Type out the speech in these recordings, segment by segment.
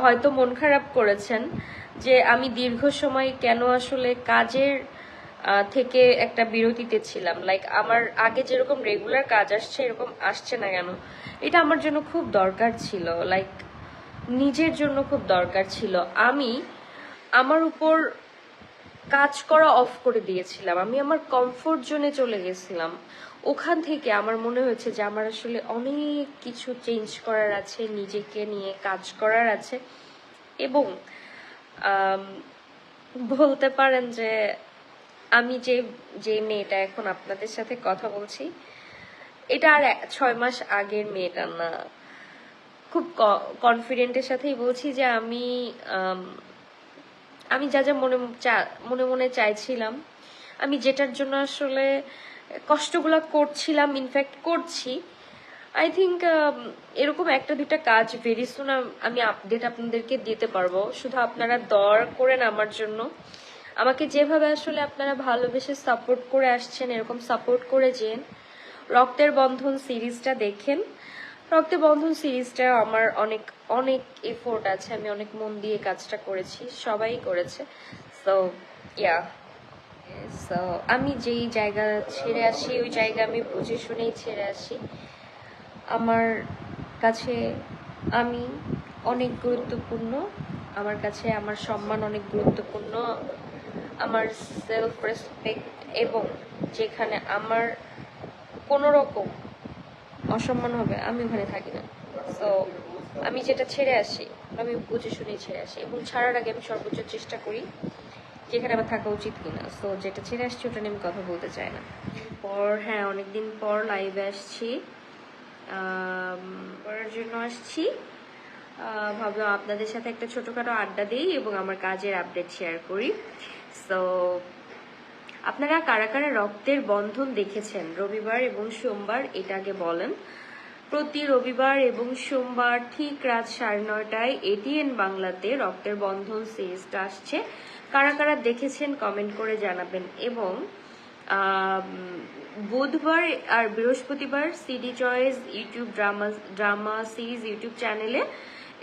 হয়তো মন খারাপ করেছেন যে আমি দীর্ঘ সময় কেন আসলে কাজের থেকে একটা বিরতিতে ছিলাম, লাইক আমার আগে যেরকম রেগুলার কাজ আসছে এরকম আসছে না কেন। এটা আমার জন্য খুব দরকার ছিল, লাইক নিজের জন্য খুব দরকার ছিল। আমি আমার উপর কাজ করা অফ করে দিয়েছিলাম, আমি আমার কমফোর্ট জোনে চলে গেছিলাম। ওখান থেকে আমার মনে হয়েছে যে আমার আসলে অনেক কিছু চেঞ্জ করার আছে, নিজেকে নিয়ে কাজ করার আছে। এবং বলতে পারেন যে আমি যে মেয়েটা এখন আপনাদের সাথে কথা বলছি, এটা আর 6 মাস আগের মেয়েটা না। খুব কনফিডেন্টের সাথেই বলছি যে আমি যা যা মনে মনে চাইছিলাম, আমি যেটার জন্য আসলে কষ্টগুলো করছিলাম, ইনফ্যাক্ট করছি, আই থিঙ্ক এরকম একটা দুইটা কাজ ভেরি সুন আমি আপডেট আপনাদেরকে দিতে পারবো। শুধু আপনারা দয়া করেন আমার জন্য, আমাকে যেভাবে আসলে আপনারা ভালোবেসে সাপোর্ট করে আসছেন এরকম সাপোর্ট করে যেন। রক্তের বন্ধন সিরিজটা দেখেন, রক্তের বন্ধন সিরিজটা আমার অনেক অনেক এফোর্ট আছে, আমি অনেক মন দিয়ে কাজটা করেছি, সবাই করেছে। সো ইয়া, সো আমি যেই জায়গা ছেড়ে আসি ওই জায়গা আমি বুঝে শুনেই ছেড়ে আসি। আমার কাছে আমি অনেক গুরুত্বপূর্ণ, আমার কাছে আমার সম্মান অনেক গুরুত্বপূর্ণ, আমার সেলফ রেসপেক্ট, এবং যেখানে আমার কোনো রকম অসম্মান হবে আমি ওখানে থাকি না। সো আমি যেটা ছেড়ে আসি আমি বুঝে শুনে ছেড়ে আসি, এবং ছাড়ার আগে আমি সর্বোচ্চ চেষ্টা করি যেখানে আমার থাকা উচিত কিনা। সো যেটা ছেড়ে আসছি ওটা নিয়ে আমি কথা বলতে চাই না। হ্যাঁ, অনেকদিন পর লাইভে আসছি, করার জন্য আসছি। ভাবলাম আপনাদের সাথে একটা ছোটখাটো আড্ডা দিই এবং আমার কাজের আপডেট শেয়ার করি। সো আপনারা কারা কারা রক্তের বন্ধন দেখেছেন রবিবার এবং সোমবার, এটা আগে বলেন। প্রতি রবিবার এবং সোমবার ঠিক রাত 9:30টায় এটিএন বাংলাতে রক্তের বন্ধন সিরিজটা আসছে। কারা কারা দেখেছেন কমেন্ট করে জানাবেন। এবং বুধবার আর বৃহস্পতিবার CD choice YouTube drama series YouTube চ্যানেলে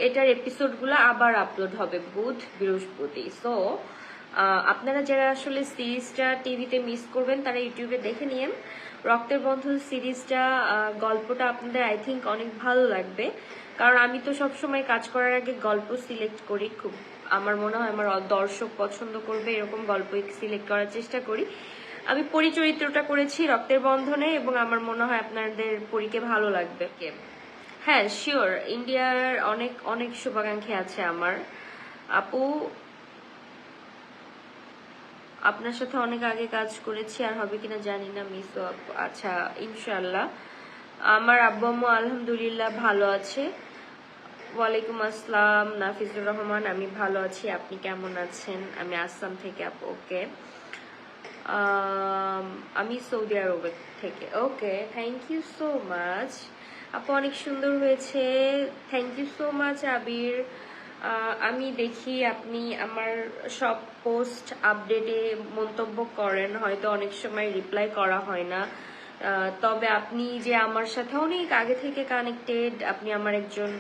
এটার এপিসোডগুলো আবার আপলোড হবে বুধ বৃহস্পতি। সো আপনারা যারা আসলে সিরিজটা টিভিতে মিস করবেন তারা ইউটিউবে দেখে নিন। রক্তের বন্ধন সিরিজটা গল্পটা আপনাদের আই থিঙ্ক অনেক ভালো লাগবে, কারণ আমি তো সবসময় কাজ করার আগে গল্প সিলেক্ট করি, খুব আমার মনে হয় আমার দর্শক পছন্দ করবে এরকম গল্প সিলেক্ট করার চেষ্টা করি। আমি পরিচরিত্রটা করেছি রক্তের বন্ধনে, এবং আমার মনে হয় আপনাদের পরীকে ভালো লাগবে। হ্যাঁ শিওর, ইন্ডিয়ার অনেক অনেক শুভাকাঙ্ক্ষী আছে আমার। আপু আপনার সাথে অনেক আগে কাজ করেছি, আর হবে কিনা জানি না, মিস আপু। আচ্ছা, ইনশাল্লাহ। আমার আব্বু আম্মু আলহামদুলিল্লাহ ভালো আছে। ওয়ালাইকুম আসসালাম নাফিজুর রহমান, আমি ভালো আছি, আপনি কেমন আছেন? আমি আসাম থেকে আপু। ওকে, আমি সৌদি আরব থেকে। ওকে, থ্যাংক ইউ সো মাচ আপু, অনেক সুন্দর হয়েছে, থ্যাংক ইউ সো মাচ আবির। আমি দেখি আপনি আমার সব পোস্ট আপডেটে মন্তব্য করেন, হয়তো অনেক সময় রিপ্লাই করা হয় না, তবে আপনি যে আমার সাথে অনেক আগে থেকে কানেক্টেড, আপনি আমার একজন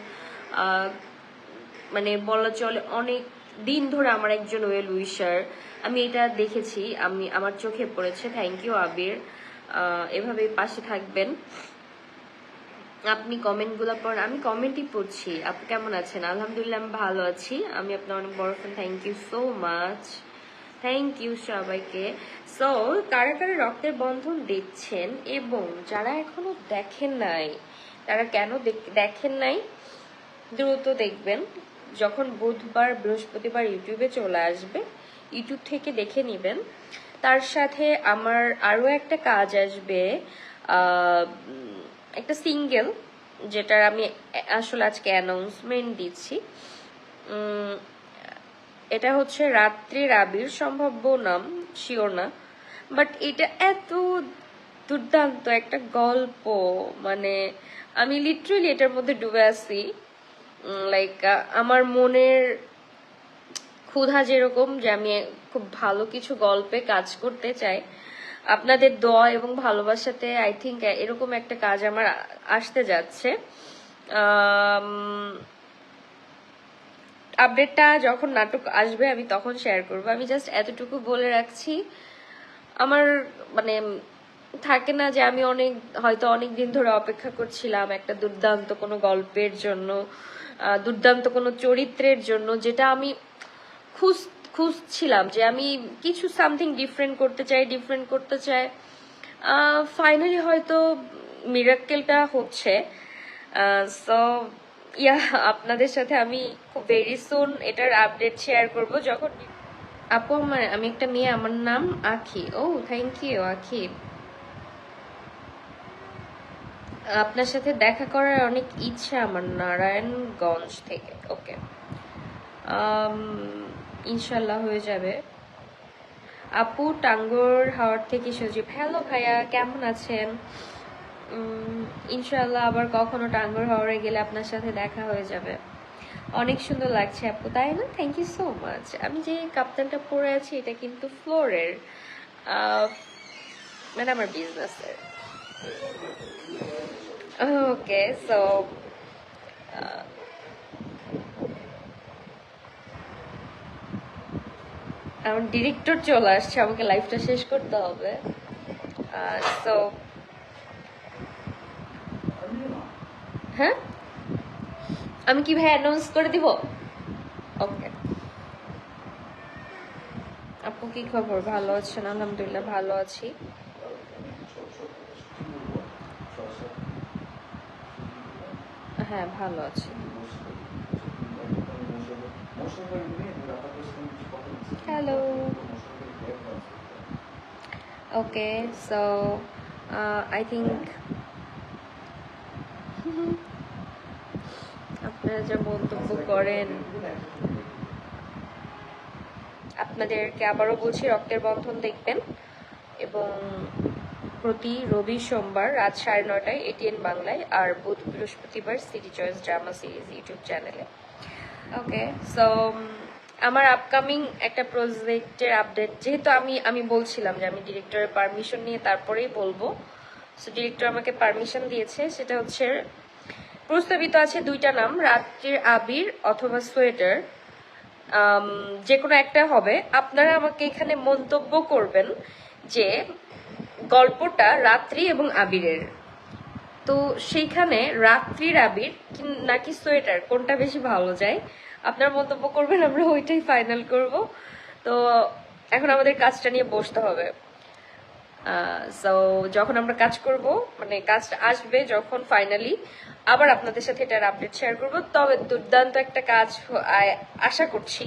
মানে বলা চলে অনেক দিন ধরে আমার একজন ওয়েল উইশার, আমি এটা দেখেছি, আমার চোখে পড়েছে। থ্যাংক ইউ আবির, এভাবেই পাশে থাকবেন। আপনি কমেন্টগুলো পড়েন, আমি কমেন্টই পড়ছি। আপনি কেমন আছেন? আলহামদুলিল্লাহ আমি ভালো আছি, আমি আপনার অনেক বড় fan. Thank you so much, thank you সবাইকে। সো কারা কারা রক্তের বন্ধন দেখছেন এবং যারা এখনো দেখেন নাই তারা কেন দেখেন নাই, দ্রুত দেখবেন। যখন বুধবার বৃহস্পতিবার ইউটিউবে চলে আসবে, ইউটিউব থেকে দেখে নেবেন। তার সাথে আমার আরও একটা কাজ আসবে, একটা সিঙ্গেল, যেটার আমি আসলে আজকে অ্যানাউন্সমেন্ট দিচ্ছি। এটা হচ্ছে রাত্রির আবির, সম্ভাব্য নাম শিওর না, বাট এটা এত দুর্দান্ত একটা গল্প, মানে আমি লিটারালি এটার মধ্যে ডুবে আছি। লাইক আমার মনের ক্ষুধা যেরকম, যে আমি খুব ভালো কিছু গল্পে কাজ করতে চাই, আপনাদের দোয়া এবং ভালোবাসাতে আই থিঙ্ক এরকম একটা কাজ আমার আসতে যাচ্ছে। আপডেটটা যখন নাটক আসবে আমি তখন শেয়ার করবো। আমি জাস্ট এতটুকু বলে রাখছি, আমার মানে থাকে না যে আমি হয়তো অনেক দিন ধরে অপেক্ষা করছিলাম একটা দুর্দান্ত কোনো গল্পের জন্য, দুর্দান্ত কোনো চরিত্রের জন্য, যেটা আমি খুঁজছিলাম যে আমি কিছু সামথিং ডিফারেন্ট করতে চাই। ফাইনালি হয়তো মিরাক্কেলটা হচ্ছে। সো ইয়া, আপনাদের সাথে আমি খুব ভেরি সুন এটার আপডেট শেয়ার করব যখন। আপু আমি একটা মেয়ে, আমার নাম আখি। ও থ্যাংক ইউ আখি। আপনার সাথে দেখা করার অনেক ইচ্ছা আমার, নারায়ণগঞ্জ থেকে। ওকে, ইনশাল্লাহ হয়ে যাবে। আপু টাঙ্গর হাওড় থেকে সজীব। হ্যালো ভাইয়া, কেমন আছেন? ইনশাল্লাহ আবার কখনো টাঙ্গর হাওড়ে গেলে আপনার সাথে দেখা হয়ে যাবে। অনেক সুন্দর লাগছে আপু, তাই না? Thank you so much. আমি যে কাপ্তানটা পরে আছি এটা কিন্তু ফ্লোরের, মানে আমার বিজনেসের। ওকে, সো আমার ডিরেক্টর চলে আসছে, আমাকে লাইফটা শেষ করতে হবে। সো হ্যাঁ, আমি কি ভাই অ্যানাউন্স করে দিব? ওকে। আপু কি খবর? ভালো আছেন? আলহামদুলিল্লাহ ভালো আছি। হ্যাঁ ভালো আছি। Hello. Okay, so I think আপনারা যা মন্তব্য করেন, আপনাদেরকে আবারও বলছি রক্তের বন্ধন দেখবেন, এবং প্রতি রবি সোমবার রাত 9:30টায় ATN বাংলায়, আর বুধ বৃহস্পতিবার city choice drama series YouTube চ্যানেলে। ওকে, সো আমার আপকামিং একটা প্রজেক্টের আপডেট, যেহেতু আমি বলছিলাম যে আমি ডিরেক্টরের পারমিশন নিয়ে তারপরেই বলবো। সো ডিরেক্টর আমাকে পারমিশন দিয়েছে, সেটা হচ্ছে প্রস্তাবিত আছে 2টা নাম, রাত্রির আবির অথবা সোয়েটার, যে কোনো একটা হবে। আপনারা আমাকে এখানে মন্তব্য করবেন যে গল্পটা রাত্রি এবং আবিরের, তো সেইখানে রাত্রির আবির নাকি সোয়েটার কোনটা বেশি ভালো যায় আপনারা মন্তব্য করবেন, আমরা ওইটাই ফাইনাল করব। তো এখন আমাদের কাজটা নিয়ে বসতে হবে। সো যখন আমরা কাজ করব, মানে কাজটা আসবে যখন ফাইনালি, আবার আপনাদের সাথে এটার আপডেট শেয়ার করব। তবে দুর্দান্ত একটা কাজ আশা করছি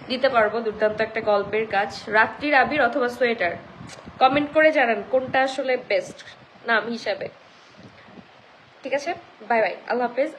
দিতে পারবো, দুর্দান্ত একটা গল্পের কাজ। রাত্রির আবির অথবা সোয়েটার, কমেন্ট করে জানান কোনটা আসলে বেস্ট নাম হিসাবে। ঠিক আছে, বাই বাই, আল্লাহ হাফেজ।